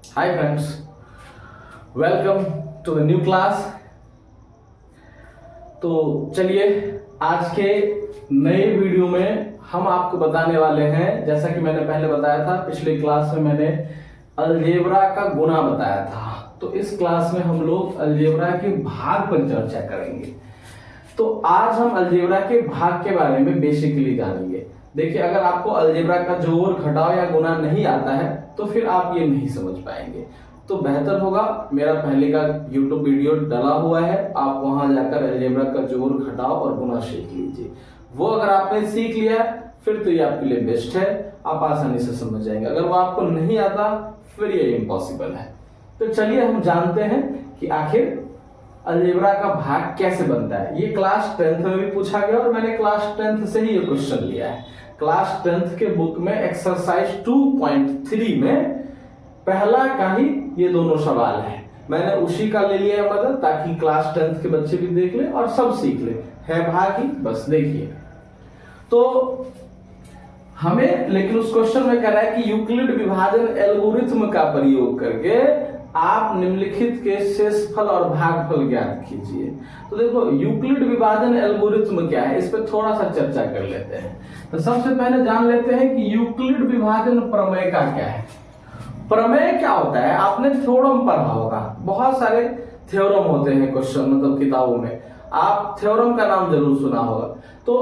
Hi friends, welcome to the new class। तो चलिए आज के नए वीडियो में हम आपको बताने वाले हैं, जैसा कि मैंने पहले बताया था, पिछले क्लास में मैंने अलजेब्रा का गुना बताया था। तो इस क्लास में हम लोग अलजेब्रा के भाग पर चर्चा करेंगे। तो आज हम अलजेब्रा के भाग के बारे में बेसिकली जानेंगे। देखिए, अगर आपको अलजेब्रा का जोड़, घटाव या गुना नहीं आता है तो फिर आप ये नहीं समझ पाएंगे। तो बेहतर होगा, मेरा पहले का YouTube वीडियो डला हुआ है, आप वहां जाकर अलजेब्रा का जोड़, घटाव और गुना सीख लीजिए। वो अगर आपने सीख लिया फिर तो ये आपके लिए बेस्ट है, आप आसानी से समझ जाएंगे। अगर वो आपको नहीं आता फिर ये इम्पॉसिबल है। तो चलिए हम जानते हैं कि आखिर अलजेब्रा का भाग कैसे बनता है। ये क्लास 10th में भी पूछा गया और मैंने क्लास 10th से ही ये क्वेश्चन लिया है। क्लास 10th के बुक में एक्सरसाइज 2.3 में पहला का ही ये दोनों सवाल है। मैंने उसी का ले लिया है मदद, ताकि क्लास 10th के बच्चे भी देख ले और सब सीख ले। है भाग ही, बस देखिए। तो हमें लेकिन उस क्वेश्चन में कह रहा है कि यूक्लिड विभाजन एल्गोरिथ्म का प्रयोग करके आप निम्नलिखित के शेषफल और भागफल ज्ञात कीजिए। तो देखो, यूक्लिड विभाजन एल्गोरिथ्म क्या है, इस पर थोड़ा सा चर्चा कर लेते हैं। तो सबसे पहले जान लेते हैं कि यूक्लिड विभाजन प्रमेय का क्या है। प्रमेय क्या होता है, आपने थ्योरम पढ़ा होगा। बहुत सारे थ्योरम होते हैं क्वेश्चन, मतलब किताबों में आप थ्योरम का नाम जरूर सुना होगा। तो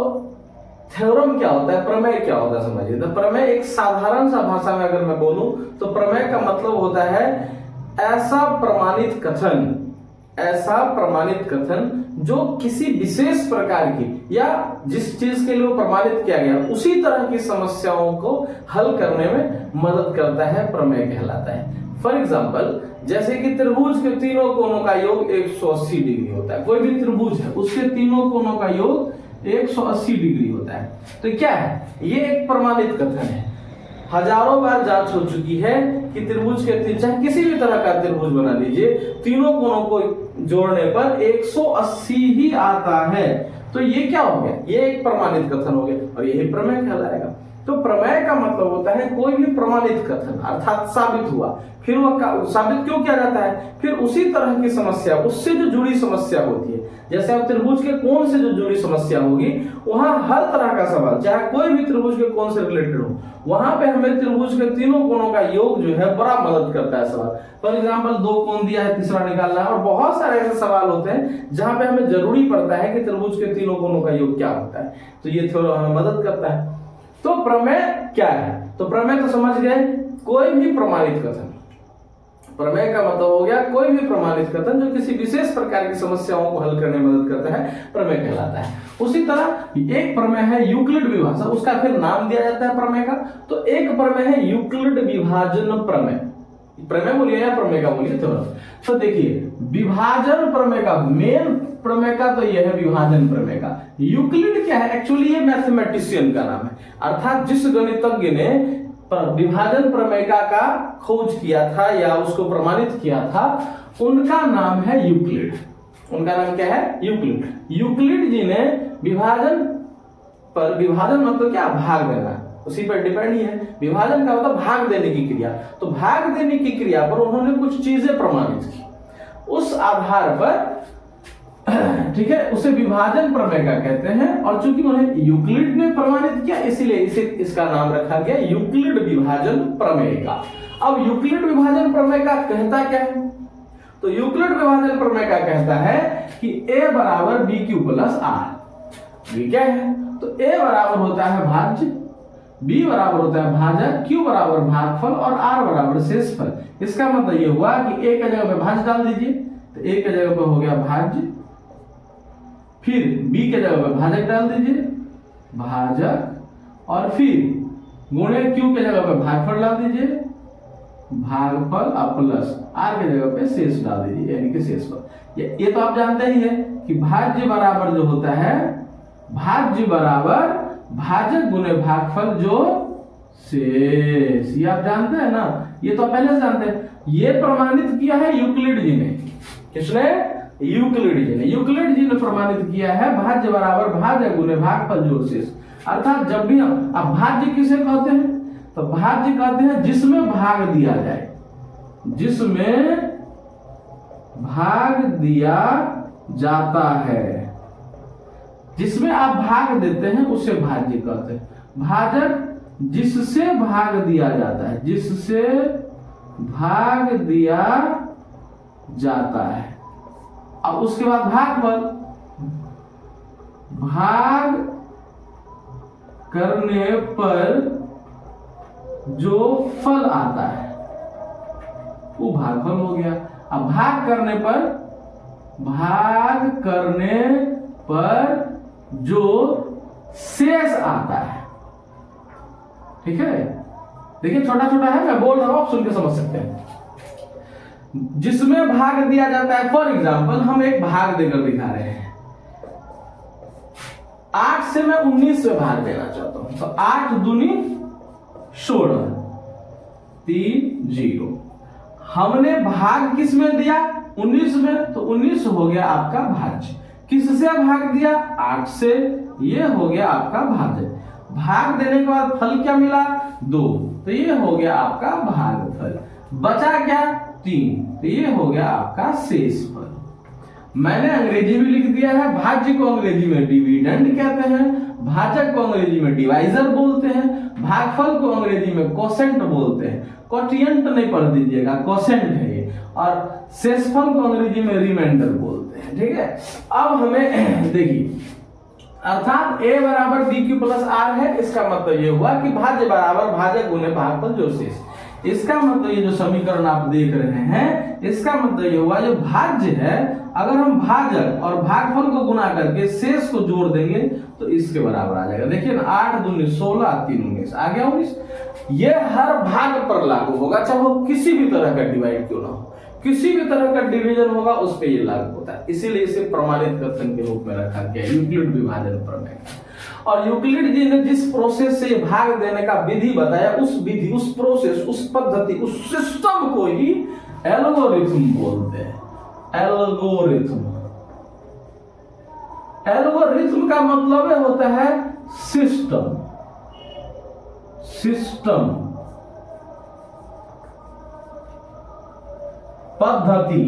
थ्योरम क्या होता है, प्रमेय क्या होता है, समझिए। तो प्रमेय एक साधारण सा भाषा में अगर मैं बोलूं तो प्रमेय का मतलब होता है ऐसा प्रमाणित कथन जो किसी विशेष प्रकार की या जिस चीज के लिए वो प्रमाणित किया गया उसी तरह की समस्याओं को हल करने में मदद करता है, प्रमेय कहलाता है। फॉर एग्जाम्पल, जैसे कि त्रिभुज के तीनों कोणों का योग 180 डिग्री होता है। कोई भी त्रिभुज है, उसके तीनों कोणों का योग 180 डिग्री होता है। तो क्या है, ये एक प्रमाणित कथन है। हजारों बार जांच हो चुकी है कि त्रिभुज के चाहे किसी भी तरह का त्रिभुज बना लीजिए, तीनों कोणों को जोड़ने पर 180 ही आता है। तो ये क्या हो गया, ये एक प्रमाणित कथन हो गया और यही प्रमेय कहलाएगा। तो प्रमेय का मतलब होता है कोई भी प्रमाणित कथन, अर्थात साबित हुआ, फिर वह साबित क्यों किया जाता है, फिर उसी तरह की समस्या, उससे जो जुड़ी समस्या होती है। जैसे अब त्रिभुज के कोण से जो जुड़ी समस्या होगी, वहां हर तरह का सवाल, चाहे कोई भी त्रिभुज के कोण से रिलेटेड हो, वहां पे हमें त्रिभुज के तीनों कोणों का योग जो है बड़ा मदद करता है सवाल। फॉर एग्जाम्पल, 2 कोण दिया है, तीसरा निकालना है, और बहुत सारे ऐसे सवाल होते हैं जहां पे हमें जरूरी पड़ता है कि त्रिभुज के तीनों कोणों का योग क्या होता है। तो ये थोड़ा हमें मदद करता है। तो प्रमेय क्या है, तो प्रमेय तो समझ गए, कोई भी प्रमाणित कथन। प्रमेय का मतलब हो गया कोई भी प्रमाणित कथन जो किसी विशेष प्रकार की समस्याओं को हल करने में मदद करता है, प्रमेय कहलाता है। उसी तरह एक प्रमेय है यूक्लिड विभाजन, उसका फिर नाम दिया जाता है प्रमेय का। तो एक प्रमेय है यूक्लिड विभाजन प्रमेय। प्रमेय बोलिए या प्रमेय का बोलिए, तो देखिए, विभाजन प्रमेय का मेन प्रमेय का तो यह है विभाजन प्रमेय का। यूक्लिड क्या है, एक्चुअली ये मैथमेटिशियन का नाम है, अर्थात जिस गणितज्ञ ने विभाजन प्रमेय का खोज किया था या उसको प्रमाणित किया था, उनका नाम है यूक्लिड। उनका नाम क्या है, यूक्लिड। यूक्लिड जी ने विभाजन मतलब क्या, भाग देना, उसी पर डिपेंड ही है। विभाजन का मतलब भाग देने की क्रिया। तो भाग देने की क्रिया पर उन्होंने कुछ चीजें प्रमाणित की, उस आधार पर, ठीक है, उसे विभाजन प्रमेय का कहते हैं। और चूंकि उन्हें यूक्लिड ने प्रमाणित किया, इसीलिए इसका नाम रखा गया यूक्लिड विभाजन प्रमेय का। अब यूक्लिड विभाजन प्रमेय का कहता क्या है, तो यूक्लिड विभाजन प्रमेय का कहता है कि a बराबर बी क्यू प्लस आर। ये क्या है, तो a बराबर होता है भाज्य, b बराबर होता है भाजक, q बराबर भागफल और r बराबर शेषफल। इसका मतलब ये हुआ कि a की जगह पे भाज्य डाल दीजिए, तो a की जगह पे हो गया भाज्य, फिर b के जगह पे भाजक डाल दीजिए, भाजक, और फिर गुणे q के जगह पे भागफल डाल दीजिए, भागफल, और प्लस r के जगह पे शेष डाल दीजिए, यानी कि शेषफल। ये तो आप जानते ही है कि भाज्य बराबर जो होता है, भाज्य बराबर भाजक गुणे भागफल जो शेष, ये आप जानते हैं ना, ये तो पहले से जानते हैं। ये प्रमाणित किया है यूक्लिड जी ने। किसने, यूक्लिड जी ने प्रमाणित किया है भाज्य बराबर भाजक गुणे भागफल जोड़ शेष। अर्थात जब भी अब भाज्य किसे कहते हैं, तो भाज्य कहते हैं जिसमें भाग दिया जाए। जिसमें भाग दिया जाता है, जिसमें आप भाग देते हैं उसे भाज्य कहते हैं। भाजक जिससे भाग दिया जाता है, जिससे भाग दिया जाता है। अब उसके बाद भागफल, भाग करने पर जो फल आता है वो भागफल हो गया। अब भाग करने पर जो शेष आता है, ठीक है। देखिए छोटा छोटा है, मैं बोल रहा हूं, आप सुन के समझ सकते हैं। जिसमें भाग दिया जाता है, फॉर एग्जाम्पल हम एक भाग देकर दिखा रहे हैं। 8 से मैं 19 में भाग देना चाहता हूं, तो 8 दूनी 16, 3 0। हमने भाग किस में दिया? 19 में, तो 19 हो गया आपका भाज्य। किससे भाग दिया? 8 से, ये हो गया आपका भाज्य। भाग देने के बाद फल क्या मिला? 2, तो ये हो गया आपका भागफल। बचा क्या? 3, तो ये हो गया आपका शेष फल। मैंने अंग्रेजी में लिख दिया है। भाज्य को अंग्रेजी में डिविडेंड कहते हैं, भाजक को अंग्रेजी में डिवाइजर बोलते हैं, भागफल को अंग्रेजी में कोसेंट बोलते हैं। कोटिएंट नहीं पढ़ दीजिएगा, कोसेंट है ये। और शेषफल को अंग्रेजी में रिमाइंडर बोलते हैं, ठीक है। अब हमें देखिए, अर्थात a बराबर dq प्लस r है। इसका मतलब ये हुआ कि भाज्य बराबर भाजक गुने भागफल जो शेष। इसका मतलब ये जो समीकरण आप देख रहे हैं, इसका मतलब ये हुआ जो भाज्य है, अगर हम भाजक और भागफल को गुना करके शेष को जोड़ देंगे तो इसके बराबर आ जाएगा। देखिए ना, 8 दूनी 16, 3 19, आ गया 19। ये हर भाग पर लागू होगा, चाहे वो किसी भी तरह का डिवाइड क्यों ना हो, किसी भी तरह का डिवीजन होगा उस पे ये लागू होता है। इसीलिए इसे प्रमाणित कथन के रूप में रखा गया, यूक्लिड विभाजन प्रमेय। और यूक्लिड जी ने जिस प्रोसेस से भाग देने का विधि बताया, उस विधि, उस प्रोसेस, उस पद्धति, उस सिस्टम को ही एल्गोरिथम बोलते हैं। एल्गोरिथम, एल्गोरिथम का मतलब होता है सिस्टम। सिस्टम, पद्धति।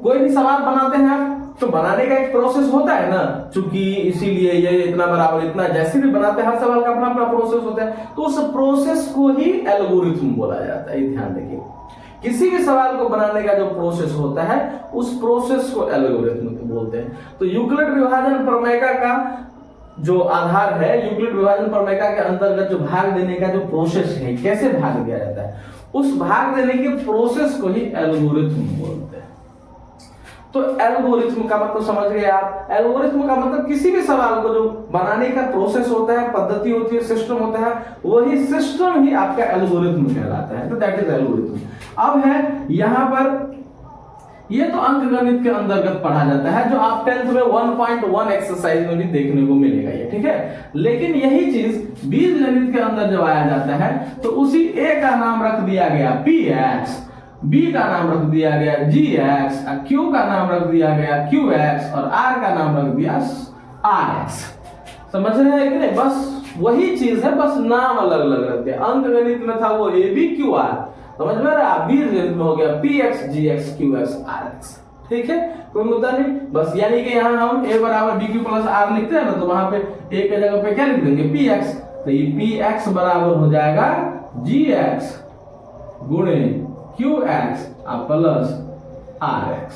कोई भी सवाल बनाते हैं आप, तो बनाने का एक प्रोसेस होता है ना, चूंकि इसीलिए ये इतना बराबर इतना, जैसे भी बनाते हैं हर सवाल का अपना अपना प्रोसेस होता है, तो उस प्रोसेस को ही एल्गोरिथम बोला जाता है। ध्यान रखिए, किसी भी सवाल को बनाने का जो प्रोसेस होता है उस प्रोसेस को एल्गोरिथम बोलते हैं। तो यूक्लिड विभाजन प्रमेय का जो आधार है, यूक्लिड विभाजन प्रमेय के अंतर्गत जो भाग देने का जो प्रोसेस है, कैसे भाग दिया जाता है, उस भाग देने के प्रोसेस को ही एल्गोरिथम बोलते हैं। तो एल्गोरिथम का मतलब समझ गए आप। एल्गोरिथम का मतलब किसी भी सवाल को जो बनाने का प्रोसेस होता है, पद्धति होती है, सिस्टम होता है, वही सिस्टम ही आपका एल्गोरिथम कहलाता है। तो दैट इज एल्गोरिथम। अब है यहाँ पर, ये तो अंकगणित के अंतर्गत पढ़ा जाता है, जो आप 10th में 1.1 एक्सरसाइज में भी देखने को मिलेगा ये, ठीक है। लेकिन यही चीज बीजगणित के अंदर जब आया जाता है, तो उसी a का नाम रख दिया गया px, b का नाम रख दिया गया gx, q का नाम रख दिया गया qx और r का नाम रख दिया rx। समझ रहे हैं कि नहीं? बस वही चीज है, बस नाम अलग अलग रखते हैं। अंकगणित में था वो ab qr, समझ में रहा। बीजगणित में हो गया px gx qx rx, ठीक है, कोई मुद्दा नहीं। बस यानी कि यहाँ हम a बराबर dq प्लस r लिखते हैं ना, तो वहां पे a के जगह पे क्या लिख देंगे? px। तो ये px बराबर हो जाएगा gx गुणे qx प्लस rx।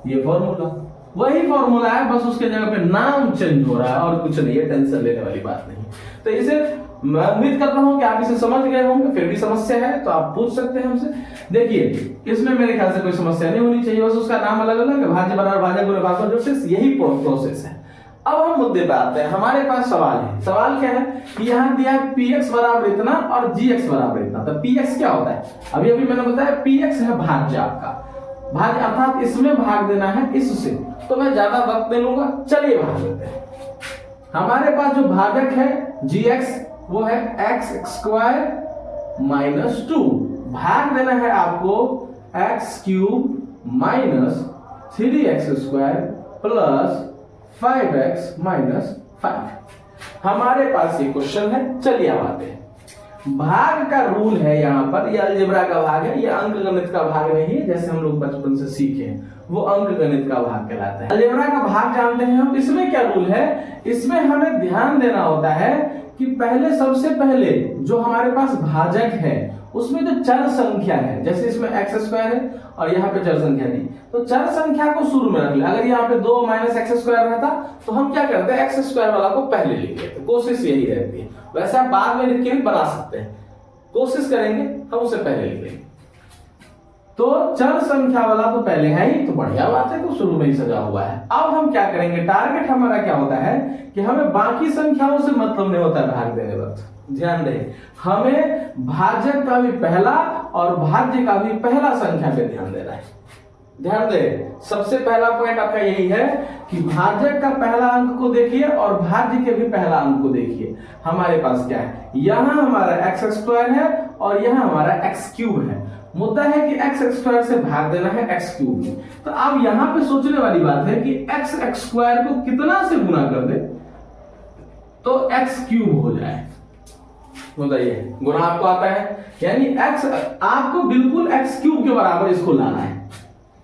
ये फॉर्मूला, वही फॉर्मूला है, बस उसके जगह पे नाम चेंज हो रहा है और कुछ नहीं है, टेंशन लेने वाली बात नहीं। तो इसे मैं उम्मीद करता हूं कि आप इसे समझ गए होंगे। फिर भी समस्या है तो आप पूछ सकते हैं हमसे। देखिए, इसमें मेरे ख्याल से कोई समस्या नहीं होनी चाहिए, बस उसका नाम अलग अलग है, भाज्य बराबर भाजक गुणे भागफल जो शेष, यही प्रोसेस है। अब हम मुद्दे पे आते हैं। हमारे पास सवाल है। सवाल क्या है कि यहाँ दिया है px बराबर इतना और gx बराबर इतना। तो px क्या होता है? अभी अभी मैंने बताया px है भाज्य आपका, भाज्य अर्थात इसमें भाग देना है इससे। तो मैं ज्यादा वक्त नहीं लूंगा, चलिए भाग लेते हैं। हमारे पास जो भाजक है gx वो है x स्क्वायर माइनस 2। भाग देना है आपको x cube minus 3x square plus 5x minus 5। हमारे पास ये क्वेश्चन है, चलिए अब आते हैं। भाग का रूल है यहाँ पर, ये अलजेब्रा का भाग है, ये अंक गणित का भाग नहीं है जैसे हम लोग बचपन से सीखे हैं, वो अंक गणित का भाग कहलाता है। अलजेब्रा का भाग जानते हैं हम, इसमें क्या रूल है, इसमें हमें ध्यान देना होता है कि पहले सबसे पहले जो हमारे पास भाजक है उसमें जो चर संख्या है, जैसे इसमें एक्स स्क्वायर है और यहाँ पे चर संख्या दी, तो चर संख्या को शुरू में रख ले। अगर यहाँ पे 2 माइनस एक्स स्क्वायर रहता तो हम क्या करते हैं, एक्स स्क्वायर वाला को पहले लिख लेते, कोशिश यही रहती है। वैसे आप बाद में लिख के भी बना सकते हैं, कोशिश करेंगे हम उसे पहले लिख लेंगे। तो चर संख्या वाला तो पहले है ही, तो बढ़िया बात है, तो शुरू में ही सजा हुआ है। अब हम क्या करेंगे, टारगेट हमारा क्या होता है कि हमें बाकी संख्याओं से मतलब नहीं होता भाग देने वक्त। ध्यान दें, हमें भाजक का भी पहला और भाज्य का भी पहला संख्या पे ध्यान देना है। ध्यान दें, सबसे पहला पॉइंट आपका यही है कि भाजक का पहला अंक को देखिए और भाज्य के भी पहला अंक को देखिए। हमारे पास क्या है, यहां हमारा एक्स स्क्वायर है और यहां हमारा एक्स क्यूब है। मुद्दा है कि एक्स स्क्वायर से भाग देना है एक्स क्यूब में। तो अब यहां पे सोचने वाली बात है कि एक्स स्क्वायर को कितना से गुना कर दे तो एक्स क्यूब हो जाए। बताइए, गुना आपको आता है, यानी एक्स आपको बिल्कुल एक्स क्यूब के बराबर इसको लाना है,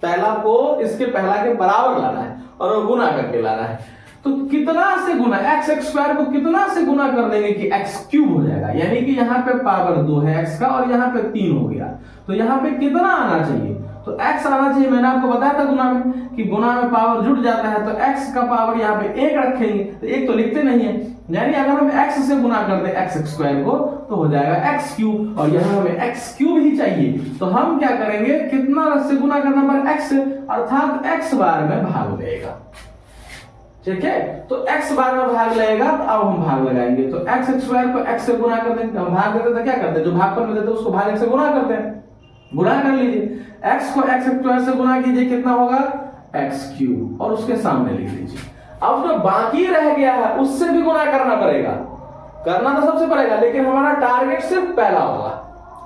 पहला को इसके पहला के बराबर लाना है और वो गुना करके लाना है। तो कितना से गुना, एक्स स्क्वायर को कितना से गुना कर देंगे कि एक्स क्यूब हो जाएगा, यानी कि यहाँ पे पावर 2 है एक्स का और यहाँ पे 3 हो गया, तो यहाँ पे कितना आना चाहिए, तो x आना चाहिए। मैंने आपको बताया था गुना में कि गुना में पावर जुड़ जाता है, तो x का पावर यहाँ पे 1 रखेंगे, तो 1 तो लिखते नहीं है, यानी अगर हम x से गुना कर दे एक्स स्क्वायर को तो हो जाएगा एक्स क्यूब, और यहाँ हमें एक्स क्यूब ही चाहिए। तो हम क्या करेंगे, कितना से गुना करना पर x से, अर्थात x बार में भाग लेगा। ठीक है, तो x बार में भाग लगेगा, तो अब हम भाग लगाएंगे। तो एक्स स्क्वायर को x से गुना कर देंगे, हम भाग देते तो क्या करते हैं, जो भागफल में देते उसको भाग x से गुना करते हैं, गुना कर लीजिए। x को एक्स स्क्वायर से गुना कीजिए, कितना होगा एक्स क्यूब, और उसके सामने लिख लीजिए। अब जो बाकी रह गया है उससे भी गुना करना पड़ेगा, करना तो सबसे पड़ेगा, लेकिन हमारा टारगेट सिर्फ पहला होगा।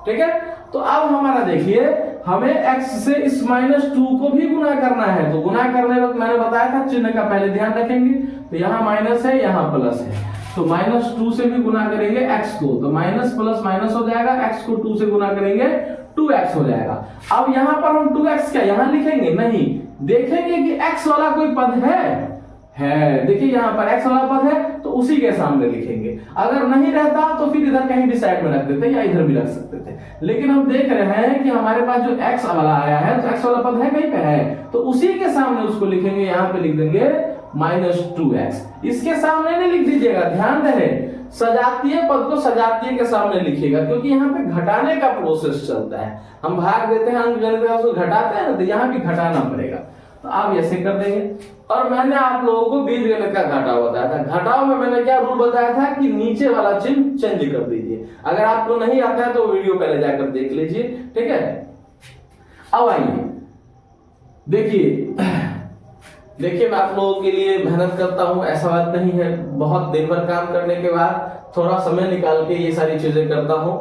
ठीक है, तो अब हमारा देखिए, हमें x से इस -2 को भी गुना करना है। तो गुना करने वक्त मैंने बताया था चिन्ह का पहले ध्यान रखेंगे, तो यहाँ माइनस है यहाँ प्लस है, तो -2 से भी गुना करेंगे x को, तो माइनस प्लस माइनस हो जाएगा, x को 2 से गुना करेंगे 2x हो जाएगा। अब यहाँ पर हम 2x क्या यहाँ लिखेंगे, नहीं, देखेंगे कि x वाला कोई पद है, देखिए यहाँ पर x वाला पद है तो उसी के सामने लिखेंगे। अगर नहीं रहता तो फिर इधर कहीं भी साइड में रख देते या इधर भी रख सकते थे, लेकिन हम देख रहे हैं कि हमारे पास जो x वाला आया है, तो x वाला पद है कहीं पे है, तो उसी के सामने उसको लिखेंगे। यहाँ पे लिख देंगे -2x, इसके सामने नहीं लिख दीजिएगा, ध्यान रहे, सजातीय पद को सजातीय के सामने लिखिएगा, क्योंकि यहाँ पे घटाने का प्रोसेस चलता है। हम भाग देते हैं अंक गणित का, उसको घटाते हैं ना, तो यहाँ भी घटाना पड़ेगा, तो आप ऐसे कर देंगे। और मैंने आप लोगों को बीजगणित का घटाव बताया था, घटाव में मैंने क्या रूल बताया था कि नीचे वाला चिन्ह चेंज कर दीजिए। अगर आपको नहीं आता है तो वीडियो पहले जाकर देख लीजिए। ठीक है, अब आइए देखिए मैं आप लोगों के लिए मेहनत करता हूं, ऐसा बात नहीं है, बहुत दिन भर काम करने के बाद थोड़ा समय निकाल के ये सारी चीजें करता हूं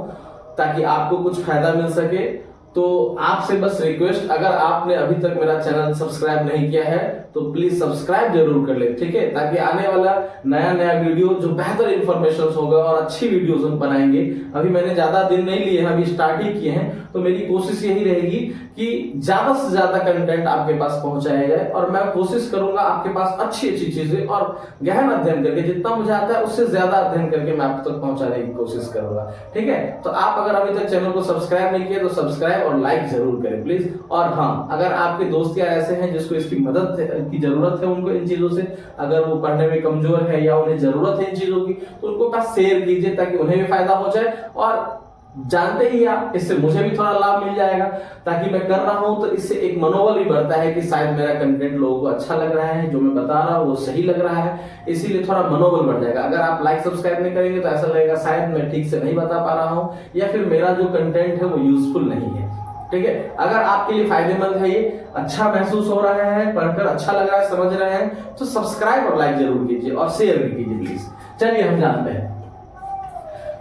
ताकि आपको कुछ फायदा मिल सके। तो आपसे बस रिक्वेस्ट, अगर आपने अभी तक मेरा चैनल सब्सक्राइब नहीं किया है तो प्लीज सब्सक्राइब जरूर कर ले, ठीक है, ताकि आने वाला नया वीडियो जो बेहतर इन्फॉर्मेशन होगा और अच्छी वीडियोस हम बनाएंगे। अभी मैंने ज्यादा दिन नहीं लिए हैं, अभी स्टार्ट ही किए हैं, तो मेरी कोशिश यही रहेगी कि ज्यादा से ज्यादा कंटेंट आपके पास पहुंचाया जाए, और मैं कोशिश करूंगा आपके पास अच्छी चीजें और गहन अध्ययन करके, जितना मुझे आता है उससे ज्यादा अध्ययन करके मैं आप तक पहुंचाने की कोशिश करूंगा। ठीक है, तो आप अगर अभी तक चैनल को सब्सक्राइब नहीं किए तो सब्सक्राइब और लाइक जरूर करें प्लीज। और हाँ, अगर आपके दोस्त यार ऐसे हैं जिसको इसकी मदद की जरूरत है, उनको इन चीजों से, अगर वो पढ़ने में कमजोर है या उन्हें जरूरत है इन चीजों की, तो उनको पास शेयर कीजिए ताकि उन्हें भी फायदा हो जाए, और जानते ही आप, इससे मुझे भी थोड़ा लाभ मिल जाएगा, ताकि मैं कर रहा हूं तो इससे एक मनोबल भी बढ़ता है कि शायद मेरा कंटेंट लोगों को अच्छा लग रहा है, जो मैं बता रहा हूं वो सही लग रहा है, इसीलिए थोड़ा मनोबल बढ़ जाएगा। अगर आप लाइक सब्सक्राइब नहीं करेंगे तो ऐसा लगेगा शायद मैं ठीक से नहीं बता पा रहा हूं, या फिर मेरा जो कंटेंट है वो यूजफुल नहीं है। ठीक है, अगर आपके लिए फायदेमंद है, ये अच्छा महसूस हो रहा है, पढ़कर अच्छा लग रहा है, समझ रहे हैं, तो सब्सक्राइब और लाइक जरूर कीजिए और शेयर भी कीजिए प्लीज। चलिए हम जानते हैं।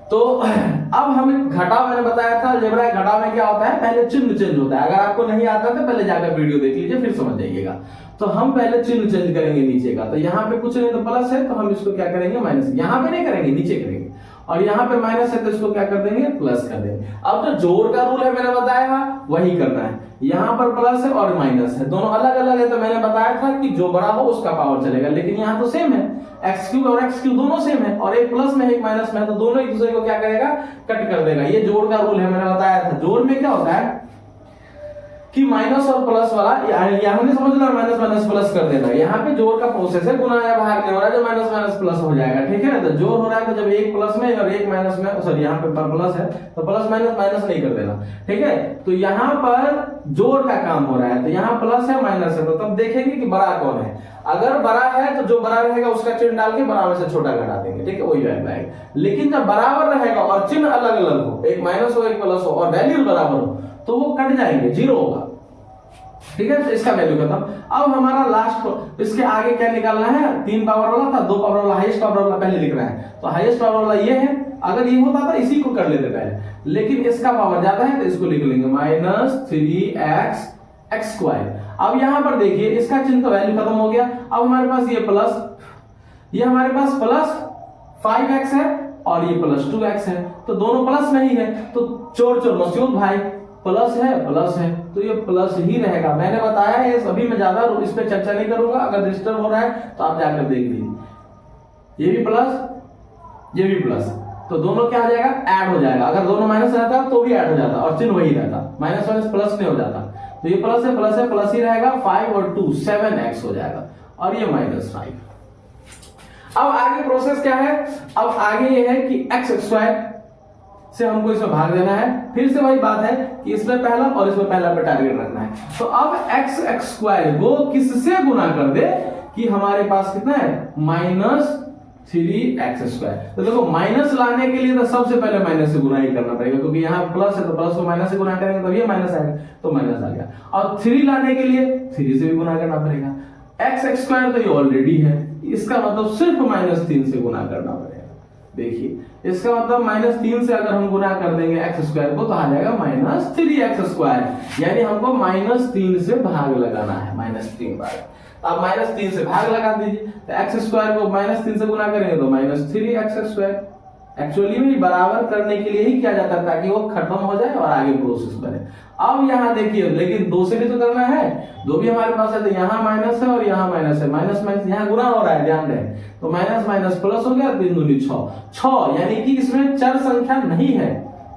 तो अब हमें घटाव मैंने बताया था, अलजेब्रा घटाव में क्या होता है, पहले चिन्ह चेंज होता है। अगर आपको नहीं आता तो पहले जाकर वीडियो देख लीजिए, फिर समझ जाइएगा। तो हम पहले चिन्ह चेंज करेंगे नीचे का, तो यहाँ पे कुछ नहीं तो प्लस है, तो हम इसको क्या करेंगे माइनस, यहाँ पे नहीं करेंगे नीचे करेंगे, और यहाँ पे माइनस है तो इसको क्या कर देंगे, प्लस कर देंगे। अब जो जोड़ का रूल है मैंने बताया वही करना है। यहाँ पर प्लस है और माइनस है, दोनों अलग अलग है, तो मैंने बताया था कि जो बड़ा हो उसका पावर चलेगा, लेकिन यहाँ तो सेम है, एक्स क्यूब और एक्स क्यूब दोनों सेम है, और एक प्लस में एक माइनस में है, तो दोनों एक दूसरे को क्या करेगा, कट कर देगा। ये जोड़ का रूल है, मैंने बताया था। जोड़ में क्या होता है कि माइनस और प्लस वाला, यहाँ नहीं समझना माइनस माइनस प्लस कर देना, यहाँ पे जोड़ का प्रोसेस है, गुना या भाग नहीं हो रहा है, जो माइनस माइनस प्लस हो जाएगा, ठीक है। तो जोड़ हो रहा है तो जब एक प्लस में और एक माइनस में, सॉरी यहाँ पे प्लस है तो प्लस माइनस माइनस नहीं कर देना, ठीक है। तो यहाँ पर जोड़ का काम हो रहा है, तो यहाँ प्लस है माइनस है, तो तब देखेंगे कि बड़ा कौन है। अगर बड़ा है तो जो बड़ा रहेगा उसका चिन्ह डाल के बराबर से छोटा घटा देंगे, ठीक है, वही वैल्यू आएगा। लेकिन जब बराबर रहेगा और चिन्ह अलग अलग हो, एक माइनस हो एक प्लस हो और वैल्यू बराबर हो, तो वो कट जाएंगे, जीरो होगा, ठीक है। तो इसका वैल्यू खत्म। अब हमारा लास्ट, इसके आगे क्या निकालना है, 3 पावर वाला था, 2 पावर वाला, हाईएस्ट पावर वाला पहले लिखना है, तो हाईएस्ट पावर वाला ये है। अगर ये होता था इसी को कर लेते पहले, लेकिन इसका पावर ज्यादा है तो इसको लिख लेंगे -3x x स्क्वायर। अब यहां पर देखिए इसका चिन्ह तो वैल्यू खत्म हो गया। अब हमारे पास ये प्लस, ये हमारे पास प्लस 5x है और ये प्लस 2x है, तो दोनों प्लस में ही है, तो चोर चोर मस्यूद भाई, प्लस है तो ये प्लस ही रहेगा। मैंने बताया है, सभी में ज्यादा इस पे चर्चा नहीं करूंगा, अगर डिस्टर्ब हो रहा है तो आप जाकर देख लीजिए। ये भी प्लस, ये भी प्लस, तो दोनों क्या हो जाएगा, ऐड हो जाएगा। अगर दोनों माइनस रहता तो भी ऐड हो जाता और चिन्ह वही रहता, माइनस माइनस प्लस नहीं हो जाता। तो ये प्लस है प्लस ही रहेगा, 5 और 2 7x हो जाएगा, और ये -5। अब आगे प्रोसेस क्या है, अब आगे ये है कि x स्क्वायर से हमको इसमें भाग देना है। फिर से वही बात है कि इसमें पहला और इसमें पहला पे टारगेट रखना है। तो अब x स्क्वायर को किससे गुना कर दे कि हमारे पास कितना है, -3x स्क्वायर। तो देखो माइनस लाने के लिए तो सबसे पहले माइनस से गुना ही करना पड़ेगा, क्योंकि यहाँ प्लस है तो प्लस को माइनस से गुना करेंगे तो ये माइनस आएगा, तो माइनस आ गया। और 3 लाने के लिए 3 से भी गुना करना पड़ेगा। x स्क्वायर तो ये ऑलरेडी है, इसका मतलब सिर्फ -3 से गुना करना पड़ेगा। देखिए इसका मतलब -3 से अगर हम गुना कर देंगे x स्क्वायर को तो आ जाएगा -3x स्क्वायर, यानी हमको -3 से भाग लगाना है, -3 भाग। अब -3 से भाग लगा दीजिए, तो x स्क्वायर को -3 से गुना करेंगे तो -3x स्क्वायर। एक्चुअली में बराबर करने के लिए ही किया जाता है, ताकि वो खत्म हो जाए और आगे प्रोसेस बने। अब यहाँ देखिए, लेकिन 2 से भी तो करना है, 2 भी हमारे पास है, तो यहाँ माइनस है और यहाँ माइनस है, माइनस माइनस यहाँ गुना हो रहा है, ध्यान रहे, तो माइनस माइनस प्लस हो गया, 3 दूनी 6, यानी कि इसमें चर संख्या नहीं है।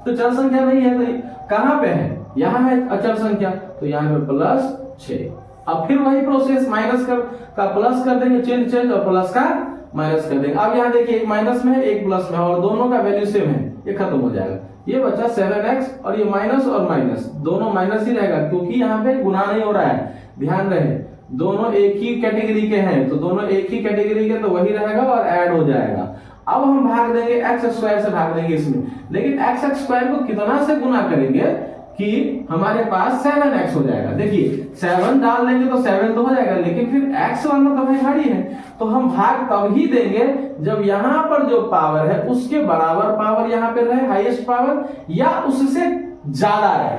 तो चर संख्या नहीं है तो कहाँ पे है, यहाँ है अचर संख्या, तो यहाँ पे +6। अब फिर वही प्रोसेस, माइनस का प्लस कर देंगे, चेंज और प्लस का माइनस कर देंगे। अब यहाँ देखिए एक माइनस में है एक प्लस में, और दोनों का वैल्यू सेम है, ये खत्म हो जाएगा। ये बचा 7x, और ये माइनस और माइनस दोनों माइनस ही रहेगा, क्योंकि यहाँ पे गुना नहीं हो रहा है, ध्यान रहे, दोनों एक ही कैटेगरी के हैं, तो दोनों एक ही कैटेगरी के, तो वही रहेगा और ऐड हो जाएगा। अब हम भाग देंगे x स्क्वायर से, भाग देंगे इसमें, लेकिन x स्क्वायर को कितना से गुना करेंगे कि हमारे पास 7x हो जाएगा। देखिए 7 डाल देंगे तो 7 तो हो जाएगा, लेकिन फिर x वाला तो भारी है, तो हम भाग तब ही देंगे जब यहाँ पर जो पावर है उसके बराबर पावर यहाँ पे रहे, हाईएस्ट पावर, या उससे ज्यादा रहे।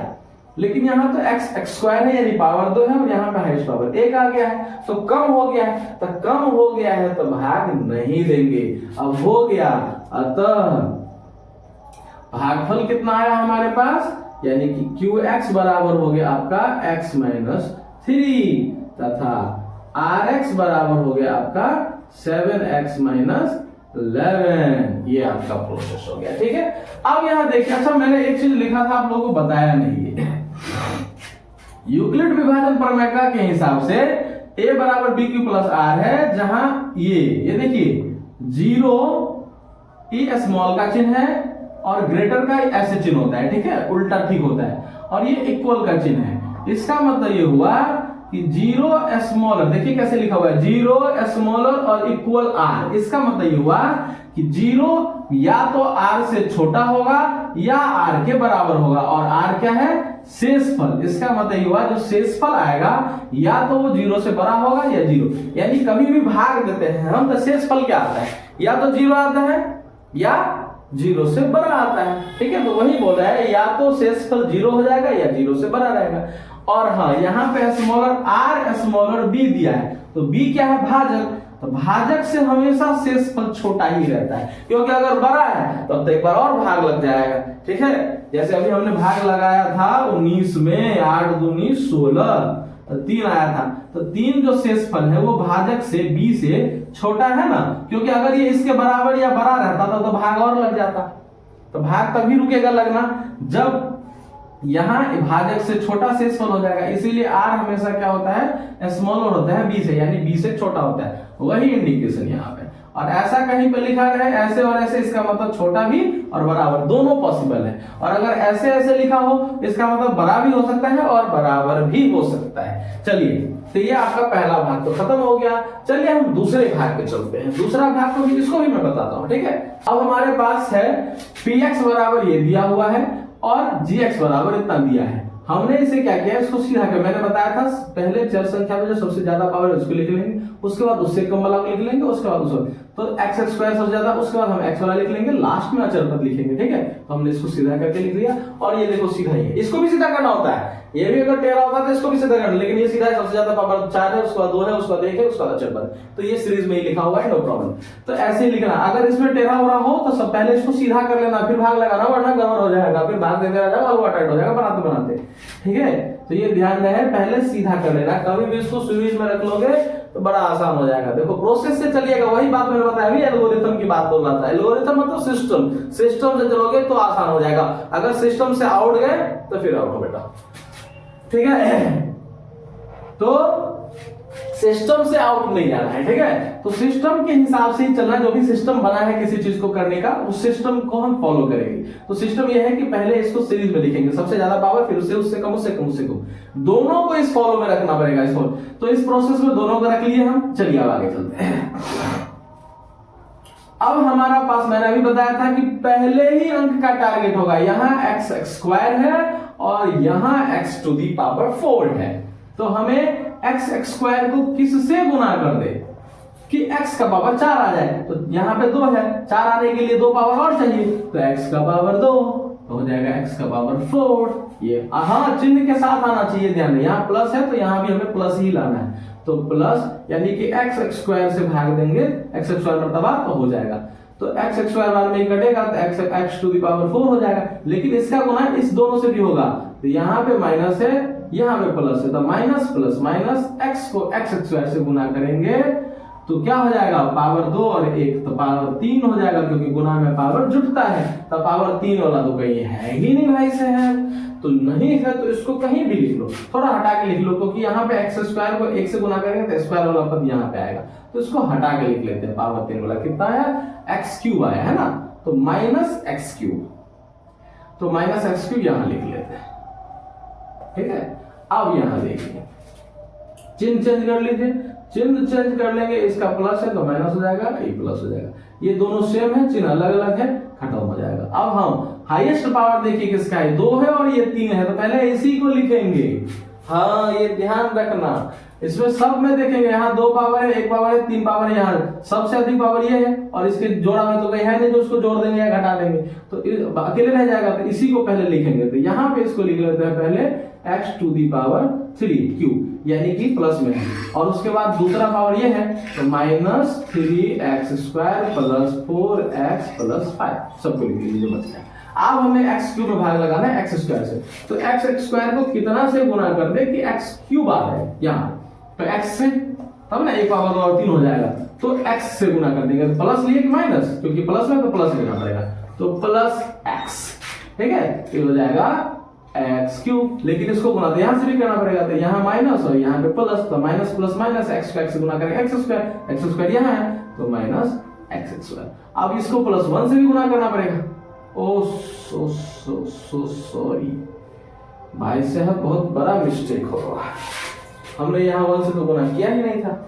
लेकिन यहाँ तो x स्क्वायर है, यानी पावर 2 है, और यहाँ पे हाईएस्ट पावर 1 आ गया है, तो कम हो गया है, तो कम हो गया है तो भाग नहीं देंगे। अब हो गया, अतः भागफल कितना आया हमारे पास, यानी कि QX बराबर हो गया आपका x - 3, तथा RX बराबर हो गया आपका 7x - 11। ये आपका प्रोसेस हो गया, ठीक है। अब यहां देखिए, अच्छा मैंने एक चीज लिखा था आप लोगों को बताया नहीं है। यूक्लिड विभाजन प्रमेय के हिसाब से a बराबर BQ + R है, जहां ये देखिए 0 ई स्मॉल का चिन्ह है और ग्रेटर का ऐसे चिन्ह होता है, ठीक है, उल्टा ठीक होता है, और ये इक्वल का चिन्ह है। इसका मतलब ये हुआ कि 0 स्मॉलर, देखिए कैसे लिखा हुआ है, 0 स्मॉलर और इक्वल R। इसका मतलब ये हुआ कि 0 या तो R से छोटा होगा या R के बराबर होगा, और R क्या है, शेषफल। इसका मतलब ये हुआ जो शेषफल आएगा या तो वो 0 से बड़ा होगा या 0, यानी कभी भी भाग देते हैं हम तो शेषफल क्या आता है, या तो 0 आता है या 0 से बड़ा आता है, ठीक है। तो वही बोल रहा है, या तो शेषफल 0 हो जाएगा या 0 से बड़ा रहेगा। और हाँ, यहाँ पे स्मॉलर R स्मॉलर B दिया है, तो B क्या है, भाजक, तो भाजक से हमेशा शेषफल छोटा ही रहता है, क्योंकि अगर बड़ा है तो अब तो एक बार और भाग लग जाएगा। ठीक है, जैसे अभी हमने भाग लगाया था 19 में, 8 दूनी 16, 3 आया था, तो 3 जो शेषफल है वो भाजक से b से छोटा है ना, क्योंकि अगर ये इसके बराबर या बड़ा रहता था तो भाग और लग जाता। तो भाग तभी रुकेगा लगना जब यहाँ भाजक से छोटा शेषफल हो जाएगा, इसीलिए r हमेशा क्या होता है, स्मॉलर होता है b से, यानी b से छोटा होता है, वही इंडिकेशन यहाँ पे। और ऐसा कहीं पे लिखा रहे ऐसे और ऐसे, इसका मतलब छोटा भी और बराबर दोनों पॉसिबल है। और अगर ऐसे ऐसे लिखा हो इसका मतलब बड़ा भी हो सकता है और बराबर भी हो सकता है। चलिए, तो ये आपका पहला भाग तो खत्म हो गया। चलिए हम दूसरे भाग पे चलते हैं। दूसरा भाग को भी, इसको भी मैं बताता हूँ। ठीक है, अब हमारे पास है px बराबर ये दिया हुआ है और gx बराबर इतना दिया है। हमने इसे क्या किया, इसको सीधा कर, मैंने बताया था पहले चर संख्या में जो सबसे ज्यादा पावर है उसको लिख लेंगे, उसके बाद उससे कम वाला को लिख लेंगे, उसके बाद उसको, तो x स्क्वायर सबसे ज्यादा, उसके बाद हम x वाला लिख लेंगे, लास्ट में अचर पद लिखेंगे। ठीक है, तो हमने इसको सीधा करके लिख दिया। और ये देखो सीधा ही है, इसको भी सीधा करना होता है, ये भी अगर टेढ़ा होता है तो इसको भी सीधा करना, लेकिन ये सीधा है, सबसे ज्यादा पावर 4 है, उसके बाद 2 है, उसके बाद 1 है, उसके बाद अचर पद, तो ये सीरीज में ही लिखा हुआ है, नो प्रॉब्लम। तो ऐसे ही लिखना, अगर इसमें टेढ़ा हो रहा हो तो सब पहले इसको सीधा कर लेना, फिर भाग लगाना, वरना गड़बड़ हो जाएगा, फिर भाग देते रह जाएगा, हलवा टाइट हो जाएगा बनाते बनाते। ठीक है, तो ये ध्यान रहे, पहले सीधा कर लेना, कभी भी इसको सीरीज में रख लोगे तो बड़ा आसान हो जाएगा। देखो प्रोसेस से चलिएगा, वही बात मैंने बताया, अभी एल्गोरिथम की बात बोल रहा था। एल्गोरिथम मतलब सिस्टम, सिस्टम से चलोगे तो आसान हो जाएगा, अगर सिस्टम से आउट गए तो फिर आउट हो बेटा। ठीक है, तो सिस्टम से आउट नहीं जाना है। ठीक है, तो सिस्टम के हिसाब से ही चलना, जो भी सिस्टम बना है किसी चीज को करने का, उस सिस्टम को हम फॉलो करेंगे। तो सिस्टम यह है कि पहले इसको सीरीज में लिखेंगे, सबसे ज्यादा पावर, फिर उससे कम, उससे कम, उससे कम, दोनों को इस फॉलो में रखना पड़ेगा। इसको तो इस प्रोसेस में दोनों को रख लिए हम। चलिए अब आगे चलते हैं। अब हमारा पास, मैंने अभी बताया था कि पहले ही अंक का टारगेट होगा, यहाँ x स्क्वायर है और यहाँ x टू दी पावर 4 है, तो हमें x स्क्वायर को किससे गुना कर दे कि x का पावर 4 आ जाए। तो यहाँ पे 2 है, 4 आने के लिए 2 पावर और चाहिए, तो x का पावर 2 तो हो जाएगा x का पावर 4। ये हाँ चिन्ह के साथ आना चाहिए, ध्यान दें, यहाँ प्लस है तो यहाँ भी हमें प्लस ही लाना है, तो प्लस यानी कि x स्क्वायर से भाग देंगे, x स्क्वायर मर्तबा तो हो जाएगा, तो x स्क्वायर बाद में ही कटेगा तो x टू दी पावर 4 हो जाएगा। लेकिन इसका गुना इस दोनों से भी होगा, तो यहाँ पे माइनस है, यहाँ पे प्लस है, तो माइनस प्लस माइनस x को x स्क्वायर से गुना करेंगे तो क्या हो जाएगा, पावर 2 और 1 तो पावर 3 हो जाएगा, क्योंकि गुना में पावर जुटता है, तो पावर 3 वाला तो कहीं है ही नहीं भाई से है, तो नहीं है तो इसको कहीं भी लिख लो, थोड़ा हटा के लिख लो, क्योंकि यहाँ पे x स्क्वायर को 1 से गुना करेंगे तो स्क्वायर वाला पद यहाँ पे आएगा, तो इसको हटा के लिख लेते हैं। पावर 3 वाला कितना आया, x क्यूब आया है ना, तो माइनस एक्स क्यूब, तो माइनस एक्स क्यूब यहाँ लिख लेते हैं। ठीक है, अब यहाँ देखिए चिन्ह चेंज कर लीजिए, चिन्ह चेंज कर लेंगे, इसका प्लस है तो माइनस हो जाएगा, ये प्लस हो जाएगा, ये दोनों सेम है, चिन्ह अलग अलग है, खत्म हो जाएगा। अब हम हाईएस्ट पावर देखिए किसका है, 2 है और ये 3 है, तो पहले इसी को लिखेंगे। हाँ ये ध्यान रखना, इसमें सब में देखेंगे, यहाँ 2 पावर है, 1 पावर है, 3 पावर है, यहाँ सबसे अधिक पावर ये है, और इसके जोड़ा में तो कहीं है नहीं जो उसको जोड़ देंगे या घटा देंगे, तो अकेले रह जाएगा, तो इसी को पहले लिखेंगे। तो यहाँ पे इसको लिख लेते हैं पहले x to the power 3 cube, यानी कि प्लस में है, और उसके बाद दूसरा पावर ये है, तो minus 3x square plus 4x plus 5, सबको लिख लीजिए बच गया। अब हमें x क्यूब में भाग लगाना है x स्क्वायर से, तो x स्क्वायर को कितना से गुना कर दे कि x क्यूब आ रहा है यहाँ, तो x से तब ना 1 पावर 2 और 3 हो जाएगा, तो x से गुना कर देंगे, तो प्लस लिए कि माइनस, क्योंकि प्लस में तो प्लस लेना पड़ेगा, तो प्लस x। ठीक है, ये हो जाएगा x क्यूब, लेकिन इसको गुना तो यहाँ से भी करना पड़ेगा, तो यहाँ माइनस और यहाँ पे प्लस, तो माइनस प्लस माइनस x को x से गुना करेंगे x स्क्वायर यहाँ है तो माइनस x स्क्वायर। अब इसको प्लस 1 से भी गुना करना पड़ेगा। ओ सो सॉरी भाई साहब, बहुत बड़ा मिस्टेक हो रहा है, हमने यहाँ 1 से तो गुना किया ही नहीं था।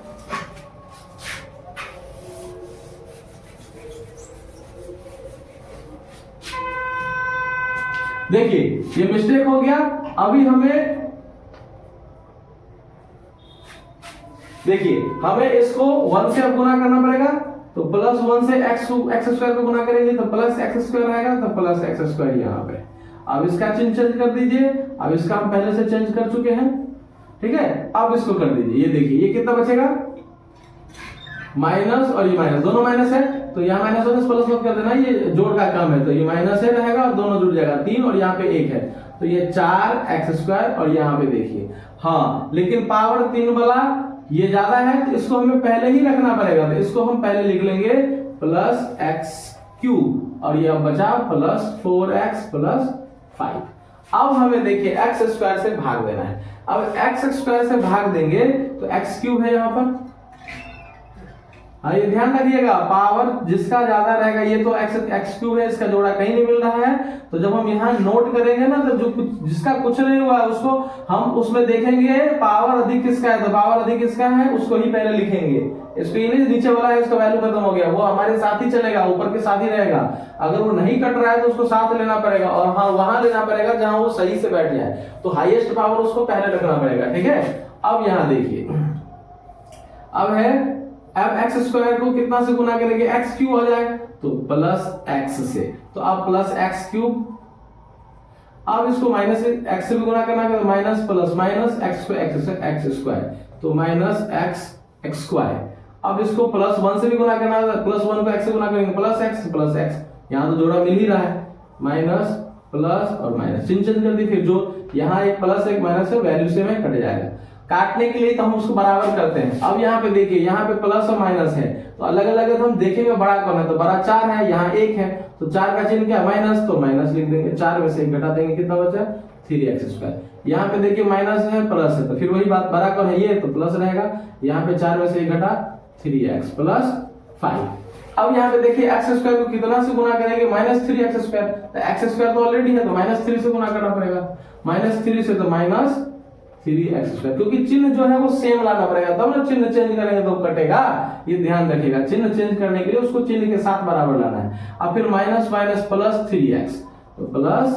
देखिए ये मिस्टेक हो गया। अभी हमें देखिए हमें इसको 1 से अब गुना करना पड़ेगा, तो प्लस 1 से x स्क्वायर को गुना करेंगे तो प्लस x स्क्वायर आएगा, तो प्लस x स्क्वायर यहाँ पे। अब इसका चिन्ह चेंज कर दीजिए, अब इसका हम पहले से चेंज कर चुके हैं। ठीक है, अब इसको कर दीजिए, ये देखिए ये कितना बचेगा, माइनस और ये माइनस, दोनों माइनस है तो यहाँ माइनस माइनस प्लस मत कर देना, ये जोड़ का काम है, तो ये माइनस है रहेगा और दोनों जुड़ जाएगा, 3 और यहाँ पे 1 है तो ये 4x² और यहाँ पे देखिए हाँ, लेकिन पावर 3 वाला ये ज्यादा है तो इसको हमें पहले ही रखना पड़ेगा, तो इसको हम पहले लिख लेंगे प्लस x³ और ये अब बचा प्लस 4x प्लस 5। अब हमें देखिए x² से भाग देना है, अब x² से भाग देंगे तो x³ है यहाँ पर, हाँ ये ध्यान रखिएगा पावर जिसका ज्यादा रहेगा, ये तो x³ है, इसका जोड़ा कहीं नहीं मिल रहा है, तो जब हम यहाँ नोट करेंगे ना तो जो कुछ जिसका कुछ नहीं हुआ है उसको हम उसमें देखेंगे पावर अधिक किसका है, तो पावर अधिक किसका है उसको ही पहले लिखेंगे, इसको ये नहीं नीचे वाला है इसका वैल्यू खत्म हो गया, वो हमारे साथ ही चलेगा, ऊपर के साथ ही रहेगा, अगर वो नहीं कट रहा है तो उसको साथ लेना पड़ेगा और हाँ वहां लेना पड़ेगा जहां वो सही से बैठ जाए, तो हाईएस्ट पावर उसको पहले रखना पड़ेगा, ठीक है। अब यहाँ देखिए अब है, अब x² को कितना से गुना करेंगे, x³ हो जाए तो प्लस x से, तो अब प्लस x³, अब इसको माइनस x से भी गुना करना है, माइनस प्लस माइनस x² तो माइनस x², अब इसको प्लस 1 से भी गुना करना है, प्लस 1 को x से गुना करेंगे प्लस x, यहाँ तो जोड़ा मिल ही रहा है, माइनस प्लस और माइनस चिन्ह चेंज कर दी, फिर जो यहाँ एक प्लस एक माइनस है वैल्यू से में कट जाएगा, काटने के लिए तो हम उसको बराबर करते हैं। अब यहाँ पे देखिए यहाँ पे प्लस और माइनस है तो अलग अलग है तो हम देखेंगे बड़ा कौन है, तो बड़ा 4 है, यहाँ 1 है तो 4 का चिन्ह क्या माइनस, तो माइनस लिख देंगे, 4 में से 1 घटा देंगे, कितना बचा 3x²। यहाँ पे देखिए माइनस है प्लस है तो फिर वही बात, बड़ा कौन है ये तो प्लस रहेगा, यहाँ पे 4 में से 1 घटा 3x प्लस 5। अब यहाँ पे देखिए x² को कितना से गुना करेंगे, -3x², तो x² तो ऑलरेडी है तो -3 से गुना करना पड़ेगा, -3 से तो -3x², क्योंकि चिन्ह जो है वो सेम लाना पड़ेगा तब ना चिन्ह चेंज करेंगे तो कटेगा, ये ध्यान रखिएगा, चिन्ह चेंज करने के लिए उसको चिन्ह के साथ बराबर लाना है। अब फिर माइनस माइनस प्लस 3x, तो प्लस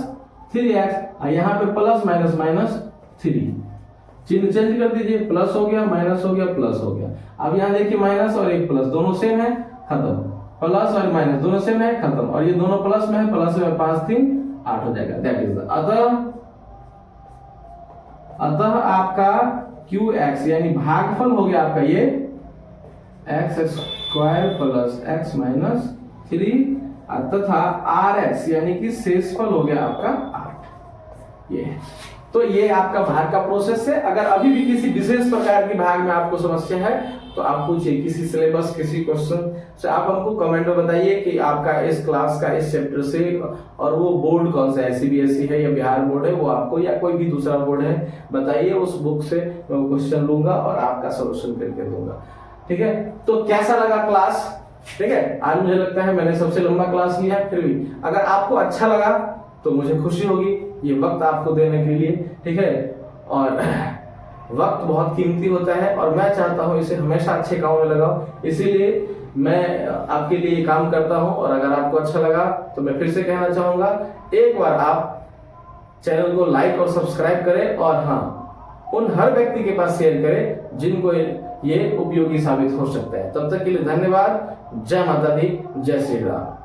3x, यहाँ पे प्लस माइनस माइनस 3, चिन्ह चेंज कर दीजिए, प्लस हो गया माइनस हो गया प्लस हो गया। अब यहाँ देखिए माइनस और एक प्लस दोनों सेम है, खत्म, प्लस और माइनस दोनों सेम है, खत्म, और ये दोनों प्लस में है, प्लस में 5 3 8 हो जाएगा, दैट इज अतः आपका QX यानी भागफल हो गया आपका ये x² प्लस x माइनस 3 तथा RX यानी कि शेषफल हो गया आपका 8। ये तो ये आपका भाग का प्रोसेस है। अगर अभी भी किसी विशेष प्रकार की भाग में आपको समस्या है तो आप पूछिए, किसी सिलेबस किसी क्वेश्चन से आप हमको कमेंट में बताइए कि आपका इस क्लास का इस चैप्टर से, और वो बोर्ड कौन सा है, CBSE है या बिहार बोर्ड है, वो आपको या कोई भी दूसरा बोर्ड है बताइए, उस बुक से मैं क्वेश्चन लूंगा और आपका सोल्यूशन करके दूंगा, ठीक है। तो कैसा लगा क्लास, ठीक है, आज मुझे लगता है मैंने सबसे लंबा क्लास लिया, फिर भी अगर आपको अच्छा लगा तो मुझे खुशी होगी ये वक्त आपको देने के लिए, ठीक है। और वक्त बहुत कीमती होता है और मैं चाहता हूँ इसे हमेशा अच्छे काम में लगाओ, इसीलिए मैं आपके लिए काम करता हूँ। और अगर आपको अच्छा लगा तो मैं फिर से कहना चाहूंगा, एक बार आप चैनल को लाइक और सब्सक्राइब करें, और हाँ उन हर व्यक्ति के पास शेयर करें जिनको ये उपयोगी साबित हो सकता है। तब तक के लिए धन्यवाद। जय माता दी, जय श्री राम।